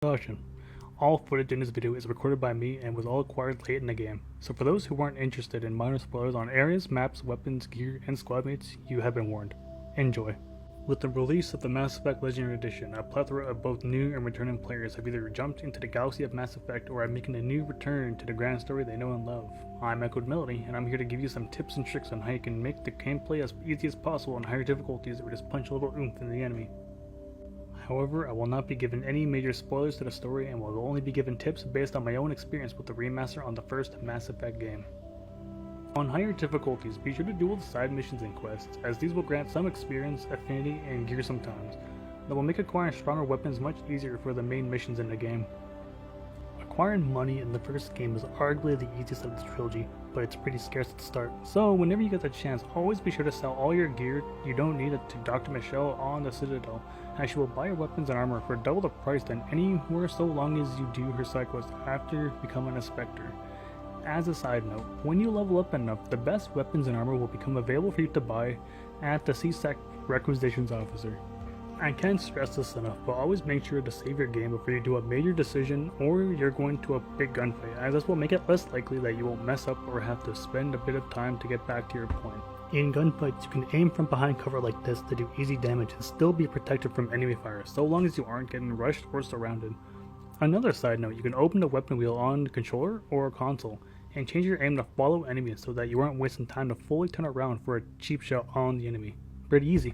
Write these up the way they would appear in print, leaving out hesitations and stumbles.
Caution. All footage in this video is recorded by me and was all acquired late in the game, so for those who weren't interested in minor spoilers on areas, maps, weapons, gear, and squad mates, you have been warned. Enjoy. With the release of the Mass Effect Legendary Edition, a plethora of both new and returning players have either jumped into the galaxy of Mass Effect or are making a new return to the grand story they know and love. I'm Echoed Melody, and I'm here to give you some tips and tricks on how you can make the gameplay as easy as possible on higher difficulties or just punch a little oomph in the enemy. However, I will not be giving any major spoilers to the story and will only be giving tips based on my own experience with the remaster on the first Mass Effect game. On higher difficulties, be sure to do all the side missions and quests, as these will grant some experience, affinity, and gear sometimes, that will make acquiring stronger weapons much easier for the main missions in the game. Acquiring money in the first game is arguably the easiest of the trilogy, but it's pretty scarce at the start, so whenever you get the chance, always be sure to sell all your gear you don't need to Dr. Michelle on the Citadel, as she will buy your weapons and armor for double the price than anywhere so long as you do her side quest after becoming a Spectre. As a side note, when you level up enough, the best weapons and armor will become available for you to buy at the CSEC Requisitions Officer. I can't stress this enough, but always make sure to save your game before you do a major decision or you're going to a big gunfight, as this will make it less likely that you will mess up or have to spend a bit of time to get back to your point. In gunfights, you can aim from behind cover like this to do easy damage and still be protected from enemy fire, so long as you aren't getting rushed or surrounded. Another side note, you can open the weapon wheel on the controller or console and change your aim to follow enemies so that you aren't wasting time to fully turn around for a cheap shot on the enemy. Pretty easy.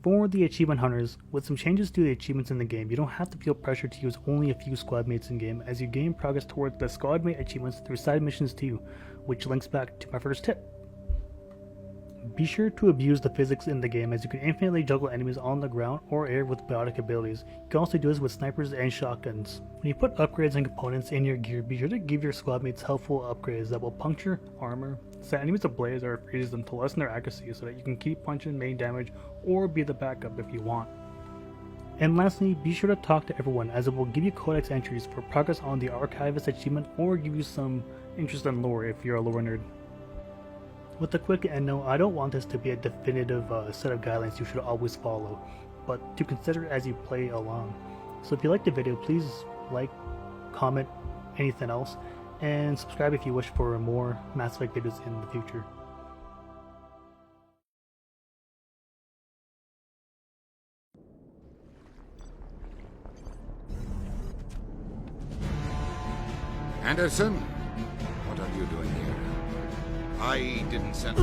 For the achievement hunters, with some changes to the achievements in the game, you don't have to feel pressure to use only a few squad mates in game as you gain progress towards the squad mate achievements through side missions too, which links back to my first tip. Be sure to abuse the physics in the game as you can infinitely juggle enemies on the ground or air with biotic abilities. You can also do this with snipers and shotguns. When you put upgrades and components in your gear, be sure to give your squad mates helpful upgrades that will puncture armor, set enemies ablaze or freeze them to lessen their accuracy so that you can keep punching main damage or be the backup if you want. And lastly, be sure to talk to everyone as it will give you codex entries for progress on the Archivist achievement or give you some interest in lore if you're a lore nerd. With a quick end note, I don't want this to be a definitive set of guidelines you should always follow, but to consider as you play along. So if you liked the video, please like, comment, anything else, and subscribe if you wish for more Mass Effect videos in the future. Anderson, what are you doing here? I didn't send...